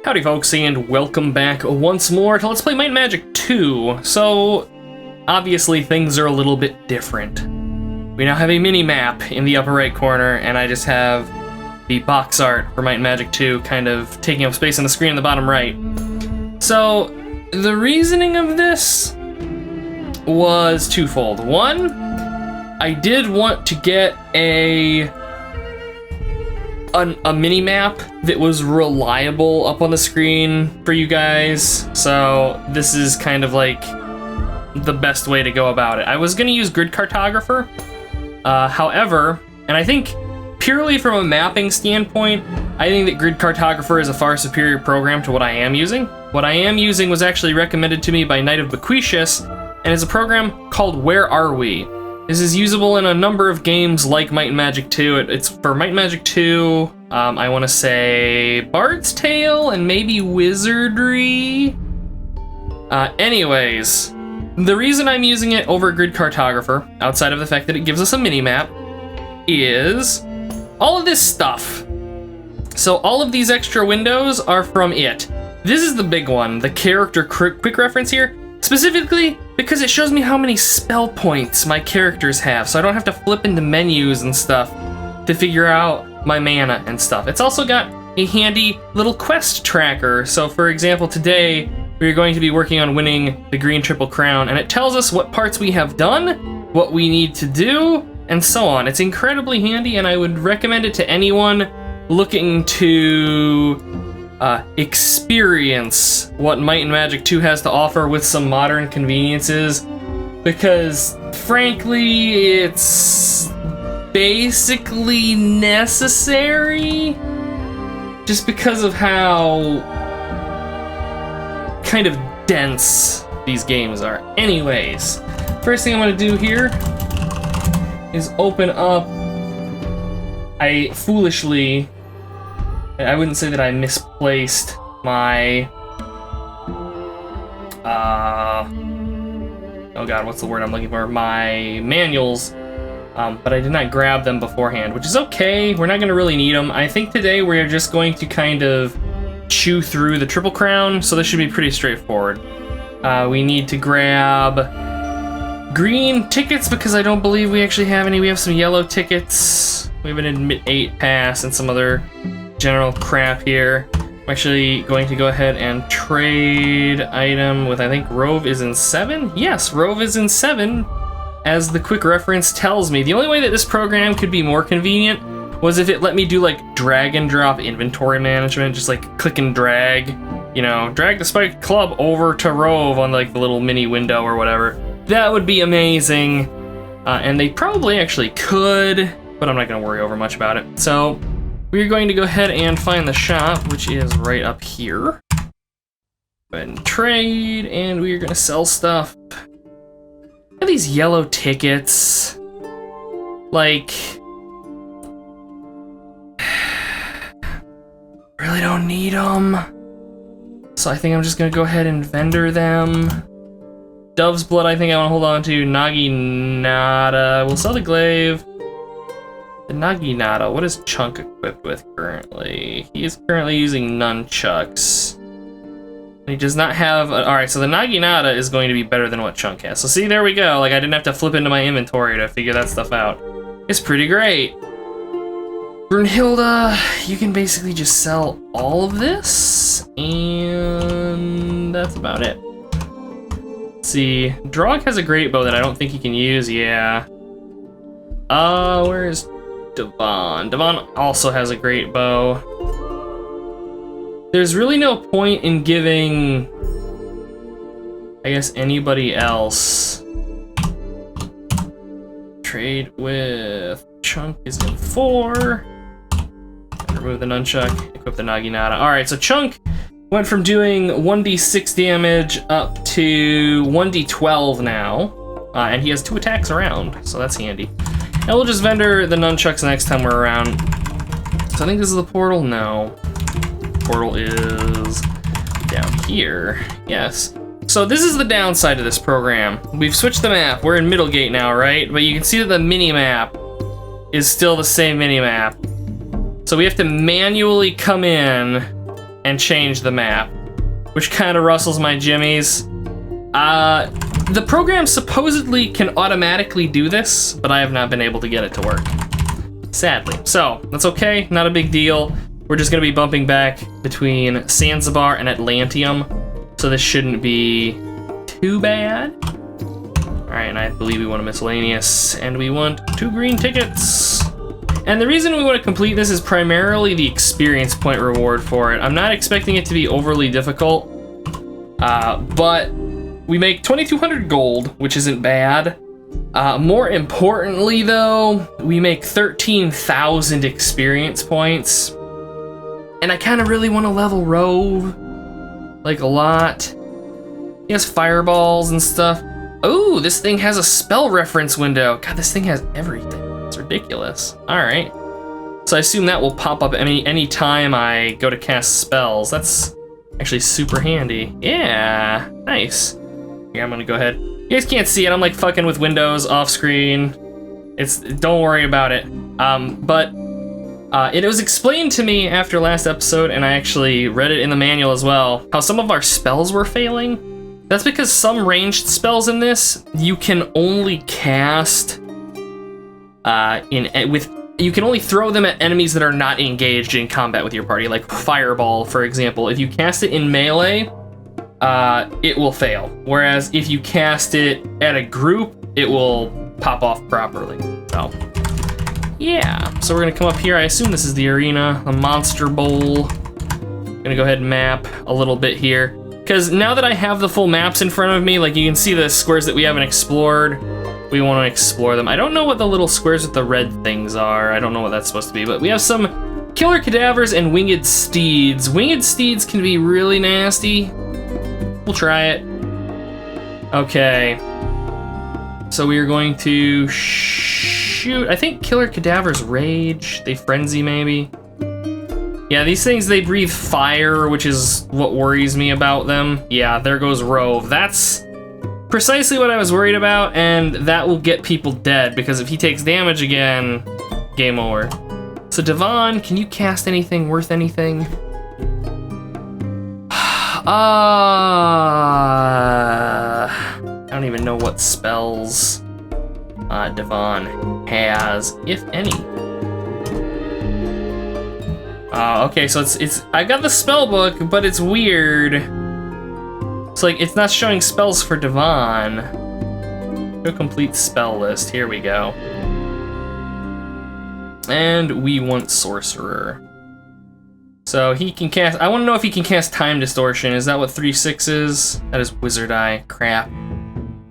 Howdy folks, and welcome back once more to Let's Play Might and Magic 2. So, obviously things are a little bit different. We now have a mini-map in the upper right corner, and I just have the box art for Might and Magic 2 kind of taking up space on the screen in the bottom right. So, the reasoning of this was twofold. One, I did want to get a mini-map that was reliable up on the screen for you guys, so this is kind of like the best way to go about it. I was going to use Grid Cartographer, however, and I think purely from a mapping standpoint, I think that Grid Cartographer is a far superior program to what I am using. What I am using was actually recommended to me by Knight of Bequitius, and is a program called Where Are We? This is usable in a number of games like Might and Magic 2. It's for Might and Magic 2, I want to say Bard's Tale and maybe Wizardry. Anyways, the reason I'm using it over Grid Cartographer, outside of the fact that it gives us a mini-map, is all of this stuff. So all of these extra windows are from it. This is the big one, the character quick reference here. Specifically because it shows me how many spell points my characters have, so I don't have to flip into menus and stuff to figure out my mana and stuff. It's also got a handy little quest tracker. So for example, today we're going to be working on winning the green triple crown, and it tells us what parts we have done, what we need to do, and so on. It's incredibly handy, and I would recommend it to anyone looking to experience what Might and Magic 2 has to offer with some modern conveniences, because frankly it's basically necessary just because of how kind of dense these games are. Anyways, first thing I'm going to do here is open up. I wouldn't say that I misplaced my, oh god, what's the word I'm looking for? My manuals, but I did not grab them beforehand, which is okay. We're not going to really need them. I think today we're just going to kind of chew through the Triple Crown, so this should be pretty straightforward. We need to grab green tickets because I don't believe we actually have any. We have some yellow tickets. We have an Admit 8 pass and some other general crap here. I'm actually going to go ahead and trade item with, I think Rove is in 7? Yes, Rove is in 7, as the quick reference tells me. The only way that this program could be more convenient was if it let me do like drag and drop inventory management, just like click and drag, you know, drag the spiked club over to Rove on like the little mini window or whatever. That would be amazing, and they probably actually could, but I'm not going to worry over much about it. So we're going to go ahead and find the shop, which is right up here. Go ahead and trade, and we're going to sell stuff. Look at these yellow tickets. Like, really don't need them. So I think I'm just going to go ahead and vendor them. Dove's Blood, I think I want to hold on to. Naginata. We'll sell the glaive. The Naginata, what is Chunk equipped with currently? He is currently using nunchucks. He does not have... Alright, so the Naginata is going to be better than what Chunk has. So see, there we go. Like, I didn't have to flip into my inventory to figure that stuff out. It's pretty great. Brunhilde, you can basically just sell all of this, and that's about it. Let's see. Drog has a great bow that I don't think he can use, yeah. Where is Devon? Devon also has a great bow. There's really no point in giving, I guess, anybody else. Trade with Chunk is in 4. Remove the nunchuck, equip the Naginata. Alright, so Chunk went from doing 1d6 damage up to 1d12 now. And he has 2 attacks around, so that's handy. And we'll just vendor the nunchucks next time we're around. So I think this is the portal? No. The portal is down here. Yes. So this is the downside of this program. We've switched the map. We're in Middlegate now, right? But you can see that the mini-map is still the same mini-map. So we have to manually come in and change the map, which kind of rustles my jimmies. The program supposedly can automatically do this, but I have not been able to get it to work, sadly. So, that's okay, not a big deal. We're just gonna be bumping back between Zanzibar and Atlantium, so this shouldn't be too bad. All right, and I believe we want a miscellaneous, and we want 2 green tickets. And the reason we want to complete this is primarily the experience point reward for it. I'm not expecting it to be overly difficult, but we make 2,200 gold, which isn't bad. More importantly, though, we make 13,000 experience points. And I kind of really want to level Rove, like a lot. He has fireballs and stuff. Oh, this thing has a spell reference window. God, this thing has everything. It's ridiculous. All right. So I assume that will pop up any time I go to cast spells. That's actually super handy. Yeah, nice. Here, I'm gonna go ahead. You guys can't see it. I'm like fucking with windows off screen. Don't worry about it. It was explained to me after last episode, and I actually read it in the manual as well, how some of our spells were failing. That's because some ranged spells in this you can only cast you can only throw them at enemies that are not engaged in combat with your party, like Fireball, for example. If you cast it in melee, it will fail. Whereas if you cast it at a group, it will pop off properly. So, yeah. So we're gonna come up here. I assume this is the arena, the Monster Bowl. I'm gonna go ahead and map a little bit here. Because now that I have the full maps in front of me, like you can see the squares that we haven't explored, we want to explore them. I don't know what the little squares with the red things are. I don't know what that's supposed to be, but we have some killer cadavers and winged steeds. Winged steeds can be really nasty. We'll try it. Okay. So we are going to shoot, I think killer cadavers rage. They frenzy maybe. Yeah, these things, they breathe fire, which is what worries me about them. Yeah, there goes Rove. That's precisely what I was worried about, and that will get people dead, because if he takes damage again, game over. So Devon, can you cast anything worth anything? I don't even know what spells Devon has, if any. Okay, so it's I got the spell book, but it's weird. It's like it's not showing spells for Devon. Go complete spell list. Here we go. And we want Sorcerer. So he can cast. I want to know if he can cast Time Distortion. Is that what 3/6 is? That is Wizard Eye. Crap.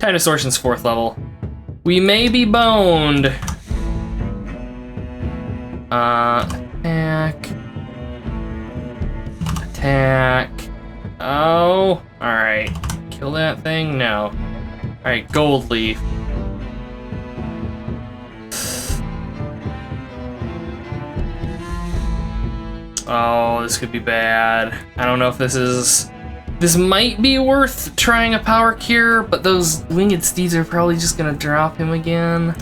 Time Distortion's 4th level. We may be boned. Attack. Attack. Oh, alright. Kill that thing? No. Alright, Gold Leaf. Oh, this could be bad. I don't know if this is... This might be worth trying a Power Cure, but those Winged Steeds are probably just gonna drop him again.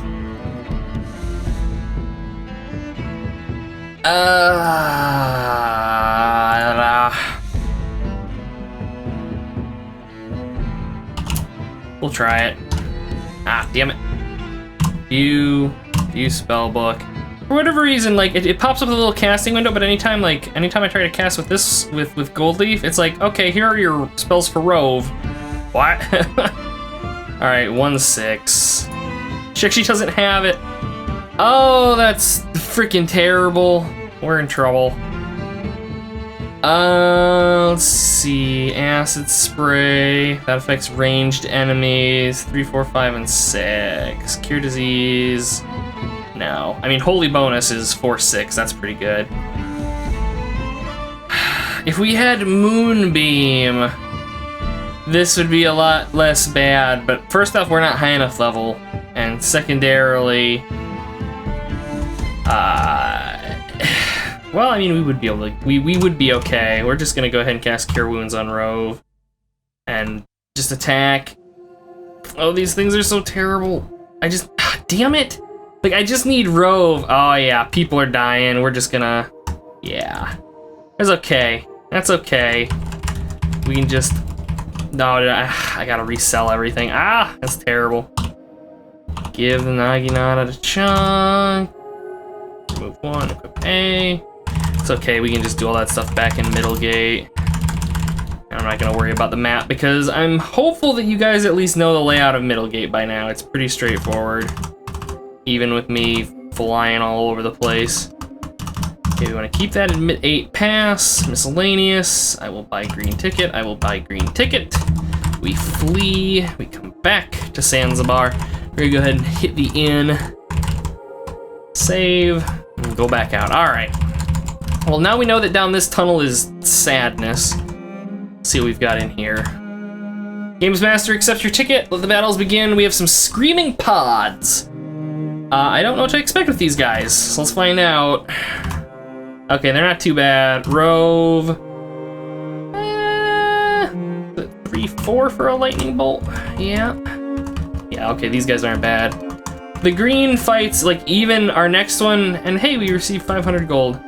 We'll try it. Ah, damn it. View spellbook. For whatever reason, like it pops up with a little casting window, but anytime I try to cast with this with Gold Leaf, it's like, okay, here are your spells for Rove. What? All right, 1/6. She doesn't have it. Oh, that's freaking terrible. We're in trouble. Let's see. Acid Spray. That affects ranged enemies. 3, 4, 5, and 6. Cure Disease. No. I mean, Holy Bonus is 4/6. That's pretty good. If we had Moonbeam, this would be a lot less bad. But first off, we're not high enough level. And secondarily... well, I mean, we would be able to, we would be okay. We're just gonna go ahead and cast Cure Wounds on Rove. And just attack. Oh, these things are so terrible. Damn it! Like, I just need Rove. Oh yeah, people are dying. We're just gonna, yeah. It's okay. That's okay. We can just... No, I gotta resell everything. Ah, that's terrible. Give the Naginata the chunk. Remove 1, equip A. It's okay, we can just do all that stuff back in Middlegate. I'm not gonna worry about the map because I'm hopeful that you guys at least know the layout of Middlegate by now. It's pretty straightforward, even with me flying all over the place. Okay, we want to keep that in mid-8 pass. Miscellaneous. I will buy green ticket. I will buy green ticket. We flee. We come back to Zanzibar. We're gonna go ahead and hit the inn. Save. And go back out. All right. Well, now we know that down this tunnel is sadness. Let's see what we've got in here. Games Master, accept your ticket. Let the battles begin. We have some screaming pods. I don't know what to expect with these guys, so let's find out. Okay, they're not too bad. Rove. 3-4 for a lightning bolt. Yeah. Yeah, okay, these guys aren't bad. The green fights, like even our next one, and hey, we received 500 gold.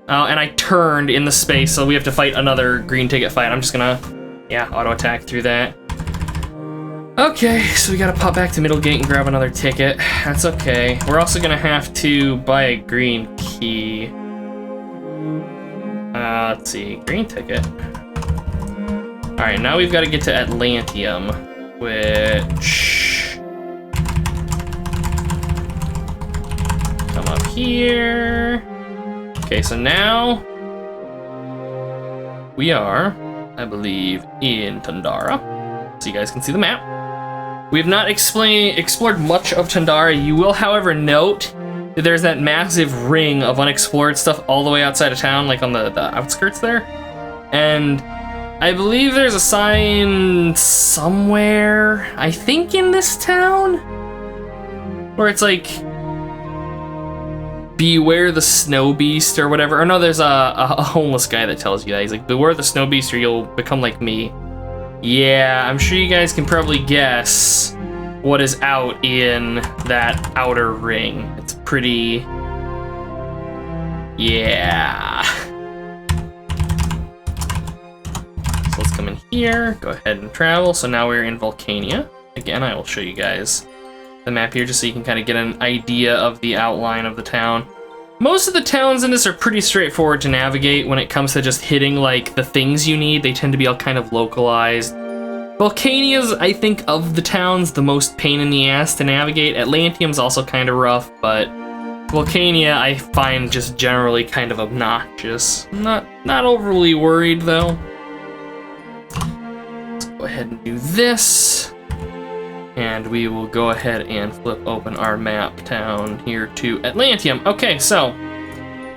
And I turned in the space, so we have to fight another green ticket fight. I'm just gonna, yeah, auto attack through that. Okay, so we gotta pop back to Middlegate and grab another ticket. That's okay. We're also gonna have to buy a green key. Let's see, green ticket. All right, now we've got to get to Atlantium, which... Come up here. Okay, so now we are, I believe, in Tandara, so you guys can see the map. We have not explored much of Tandara. You will, however, note that there's that massive ring of unexplored stuff all the way outside of town, like on the outskirts there. And I believe there's a sign somewhere, I think in this town, where it's like, beware the snow beast or whatever. Or no, there's a homeless guy that tells you that. He's like, beware the snow beast or you'll become like me. Yeah, I'm sure you guys can probably guess what is out in that outer ring. It's pretty... Yeah. So let's come in here, go ahead and travel. So now we're in Volcania. Again, I will show you guys the map here just so you can kind of get an idea of the outline of the town. Most of the towns in this are pretty straightforward to navigate when it comes to just hitting like the things you need. They tend to be all kind of localized. Volcania's, I think, of the towns, the most pain in the ass to navigate. Atlantium's also kind of rough, but Volcania I find just generally kind of obnoxious. Not overly worried though. Let's go ahead and do this. And we will go ahead and flip open our map town here to Atlantium. Okay, so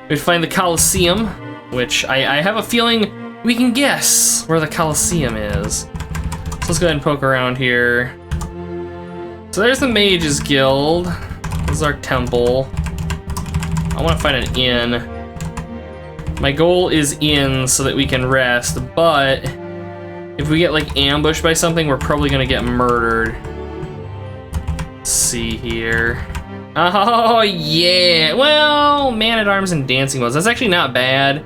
we find the Colosseum, which I have a feeling we can guess where the Colosseum is. So let's go ahead and poke around here. So there's the Mages Guild. This is our temple. I want to find an inn. My goal is in so that we can rest, but if we get like ambushed by something, we're probably gonna get murdered. Let's see here. Oh yeah, well, Man-at-Arms and Dancing Modes. That's actually not bad.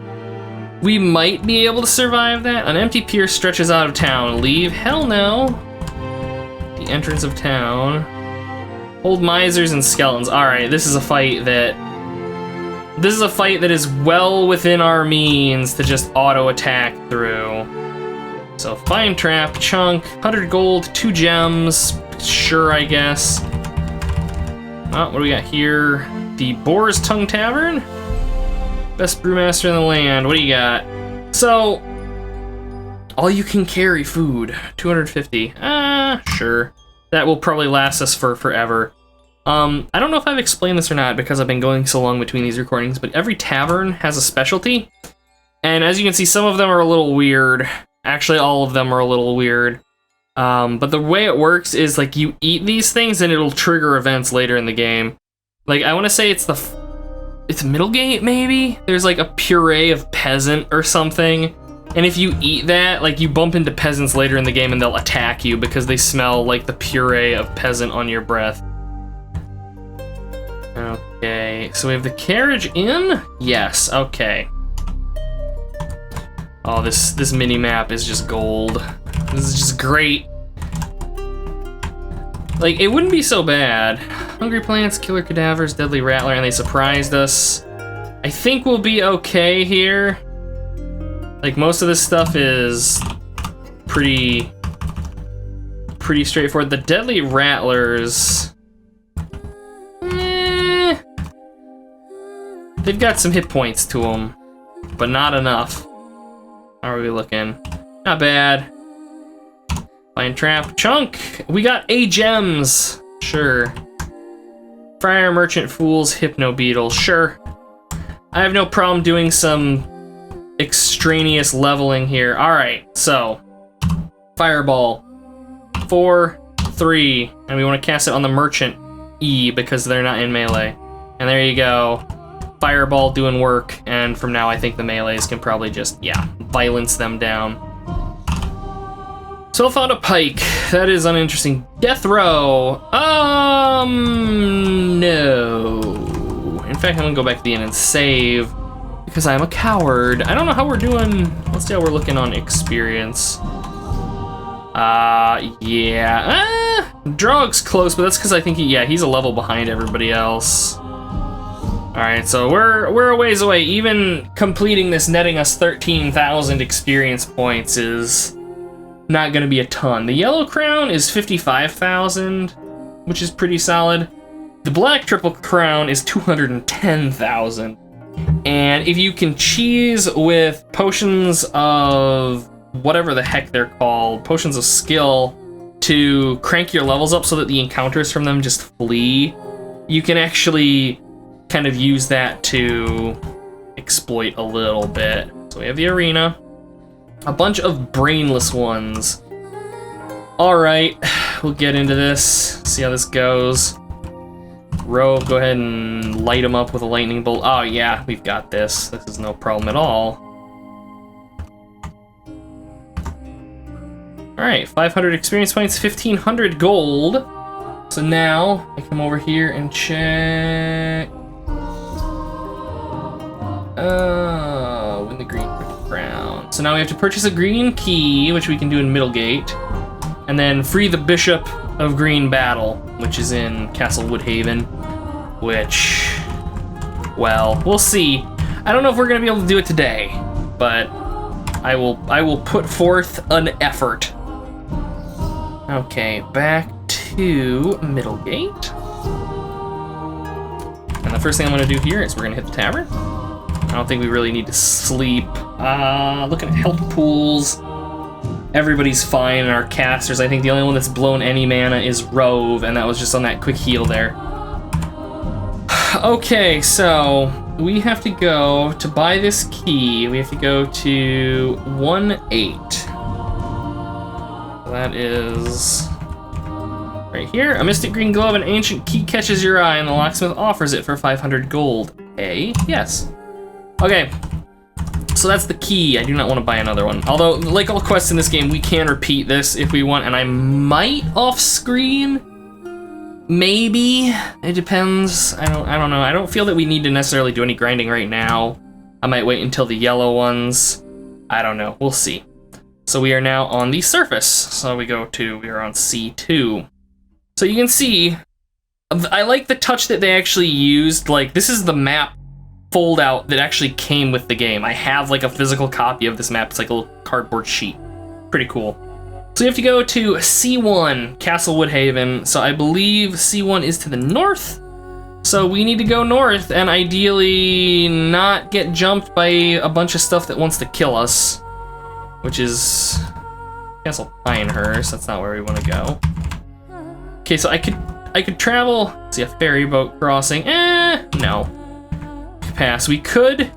We might be able to survive that. An empty pier stretches out of town. Leave? Hell no. The entrance of town. Hold misers and skeletons. All right, this is a fight that is well within our means to just auto attack through. So find trap, chunk, 100 gold, 2 gems. Sure, I guess. Oh, what do we got here? The Boars Tavern. Best brewmaster in the land. What do you got? So, all you can carry food, 250. Sure. That will probably last us for forever. I don't know if I've explained this or not because I've been going so long between these recordings, but every tavern has a specialty. And as you can see, some of them are a little weird. Actually, all of them are a little weird. But the way it works is like you eat these things and it'll trigger events later in the game. Like I want to say it's Middlegate maybe? There's like a puree of peasant or something. And if you eat that, like you bump into peasants later in the game and they'll attack you because they smell like the puree of peasant on your breath. Okay, so we have the carriage in? Yes, okay. Oh, this mini-map is just gold. This is just great. Like, it wouldn't be so bad. Hungry plants, killer cadavers, deadly rattler, and they surprised us. I think we'll be okay here. Like, most of this stuff is pretty straightforward. The deadly rattlers, they've got some hit points to them, but not enough. How are we looking? Not bad. Lion trap, chunk. We got A gems. Sure. Fire merchant, fools, hypno beetle. Sure. I have no problem doing some extraneous leveling here. All right, so fireball, 4, 3, and we want to cast it on the merchant E because they're not in melee. And there you go. Fireball doing work, and from now I think the melees can probably just, yeah, violence them down. So I found a pike. That is uninteresting. Death row. No. In fact, I'm gonna go back to the inn and save because I'm a coward. I don't know how we're doing. Let's see how we're looking on experience. Yeah. Drog's close, but that's because I think he's a level behind everybody else. All right, so we're a ways away. Even completing this, netting us 13,000 experience points is not gonna be a ton. The yellow crown is 55,000, which is pretty solid. The black triple crown is 210,000. And if you can cheese with potions of whatever the heck they're called, potions of skill, to crank your levels up so that the encounters from them just flee, you can actually kind of use that to exploit a little bit. So we have the arena. A bunch of brainless ones. All right, we'll get into this, see how this goes. Rogue, go ahead and light him up with a lightning bolt. Oh yeah, we've got this. This is no problem at all. All right, 500 experience points, 1,500 gold. So now I come over here and check. Win the green crown. So now we have to purchase a green key, which we can do in Middlegate, and then free the Bishop of Green Battle, which is in Castle Woodhaven, which, well, we'll see. I don't know if we're gonna be able to do it today, but I will put forth an effort. Okay, back to Middlegate. And the first thing I'm gonna do here is we're gonna hit the tavern. I don't think we really need to sleep. Looking at health pools, everybody's fine in our casters. I think the only one that's blown any mana is Rove, and that was just on that quick heal there. Okay, so we have to go to buy this key. We have to go to 1-8. That is right here. A mystic green glove, an ancient key catches your eye, and the locksmith offers it for 500 gold. Yes. Okay, so that's the key. I do not want to buy another one. Although, like all quests in this game, we can repeat this if we want, and I might off-screen. Maybe. It depends. I don't know. I don't feel that we need to necessarily do any grinding right now. I might wait until the yellow ones. I don't know. We'll see. So we are now on the surface. So we are on C2. So you can see, I like the touch that they actually used. Like, this is the map fold out that actually came with the game. I have like a physical copy of this map. It's like a little cardboard sheet. Pretty cool. So you have to go to C1, Castle Woodhaven. So I believe C1 is to the north. So we need to go north and ideally not get jumped by a bunch of stuff that wants to kill us, which is Castle Pinehurst. That's not where we want to go. Okay, so I could travel. See a ferry boat crossing. No. Pass. We could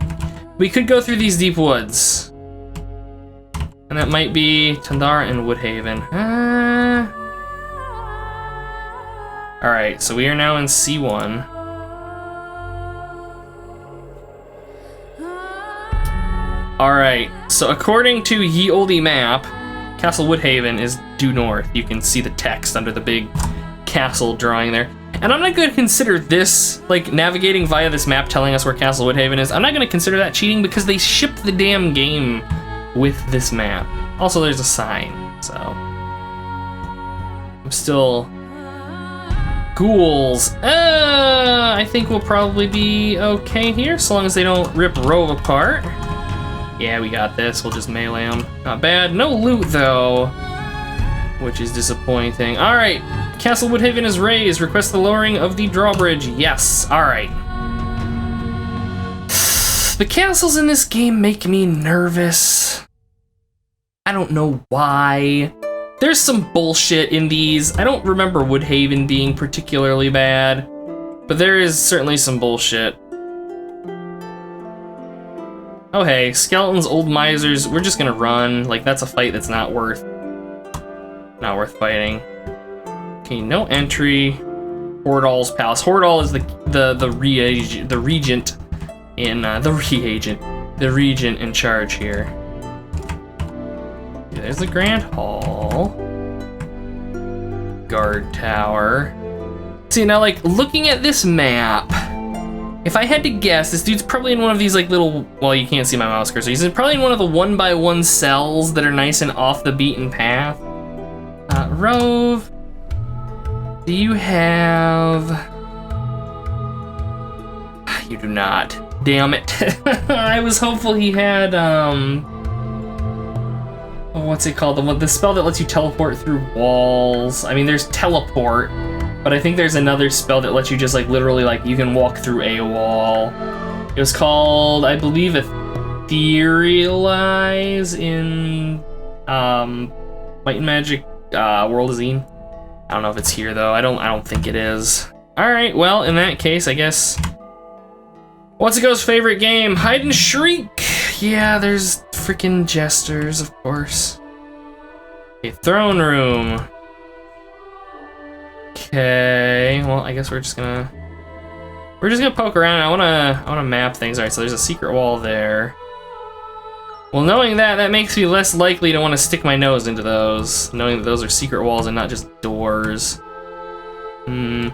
go through these deep woods, and that might be Tandara and Woodhaven. All right, so we are now in C1. All right, so according to Ye Olde map, Castle Woodhaven is due north. You can see the text under the big castle drawing there. And I'm not going to consider this, like, navigating via this map telling us where Castle Woodhaven is. I'm not going to consider that cheating because they shipped the damn game with this map. Also, there's a sign, so I'm still ghouls. I think we'll probably be okay here, so long as they don't rip Rove apart. Yeah, we got this. We'll just melee them. Not bad. No loot though, which is disappointing. All right, Castle Woodhaven is raised. Request the lowering of the drawbridge. Yes. All right. The castles in this game make me nervous. I don't know why. There's some bullshit in these. I don't remember Woodhaven being particularly bad, but there is certainly some bullshit. Oh hey, skeletons, old misers, we're just gonna run. Like, that's a fight that's not worth fighting. Okay, no entry. Hordal's Palace. Hordal is the regent in charge here. Okay, there's the Grand Hall. Guard Tower. See, now, like, looking at this map, if I had to guess, this dude's probably in one of these, like, little... Well, you can't see my mouse cursor. He's probably in one of the 1x1 cells that are nice and off the beaten path. Rove, do you have... You do not. Damn it. I was hopeful he had, what's it called? The spell that lets you teleport through walls. I mean, there's teleport, but I think there's another spell that lets you just, like, literally, like, you can walk through a wall. It was called, I believe, Etherealize in, Might and Magic, World of Zine. I don't know if it's here, though. I don't think it is. Alright, well, in that case, I guess... What's a Ghost's favorite game? Hide and Shriek! Yeah, there's freaking jesters, of course. Okay, throne room. Okay, well, I guess we're just gonna poke around. I wanna map things. Alright, so there's a secret wall there. Well, knowing that makes me less likely to want to stick my nose into those, knowing that those are secret walls and not just doors. I'm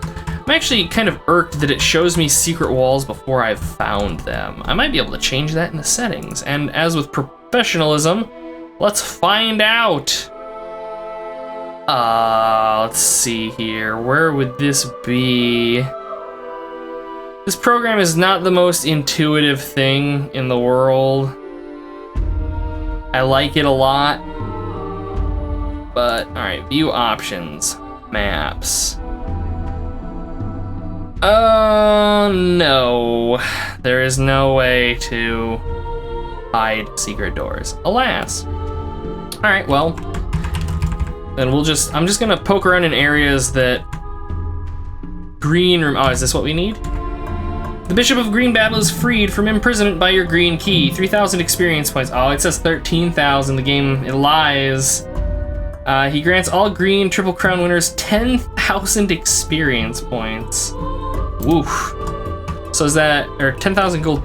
actually kind of irked that it shows me secret walls before I've found them. I might be able to change that in the settings. And as with professionalism, let's find out. Let's see here. Where would this be? This program is not the most intuitive thing in the world. I like it a lot. But, alright, view options. Maps. Oh, no. There is no way to hide secret doors. Alas. Alright, well. Then I'm just gonna poke around in areas that... Green room, oh, is this what we need? The Bishop of Green Battle is freed from imprisonment by your green key. 3,000 experience points. Oh, it says 13,000. The game, it lies. He grants all green Triple Crown winners 10,000 experience points. Woof. So is that, or 10,000 gold.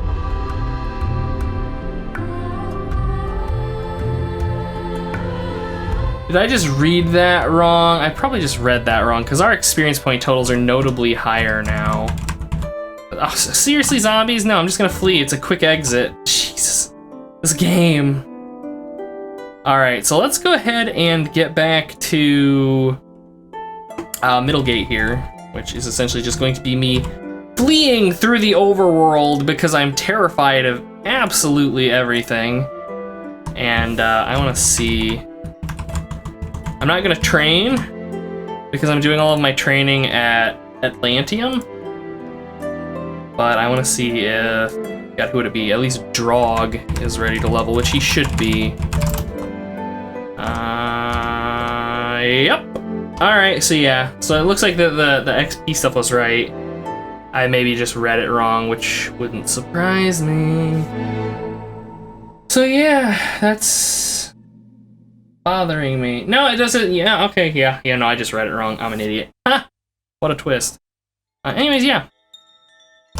Did I just read that wrong? I probably just read that wrong, because our experience point totals are notably higher now. Oh, seriously, zombies? No, I'm just gonna flee. It's a quick exit. Jesus. This game. Alright, so let's go ahead and get back to Middlegate here, which is essentially just going to be me fleeing through the overworld because I'm terrified of absolutely everything. And I want to see... I'm not going to train because I'm doing all of my training at Atlantium. But I want to see if... God, who would it be? At least Drog is ready to level, which he should be. Yep. Alright, so yeah. So it looks like the XP stuff was right. I maybe just read it wrong, which wouldn't surprise me. So yeah, that's bothering me. No, it doesn't. Yeah, okay, yeah, no, I just read it wrong. I'm an idiot. Ha! What a twist. Anyways, yeah.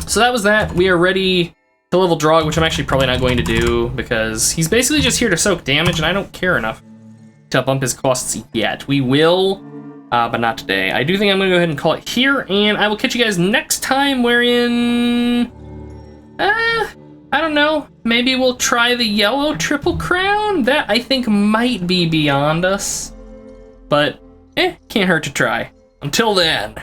So that was that. We are ready to level Drog, which I'm actually probably not going to do because he's basically just here to soak damage, and I don't care enough to bump his costs yet. We will, but not today. I do think I'm gonna go ahead and call it here, and I will catch you guys next time wherein... I don't know, maybe we'll try the yellow triple crown? That, I think, might be beyond us. But, can't hurt to try. Until then...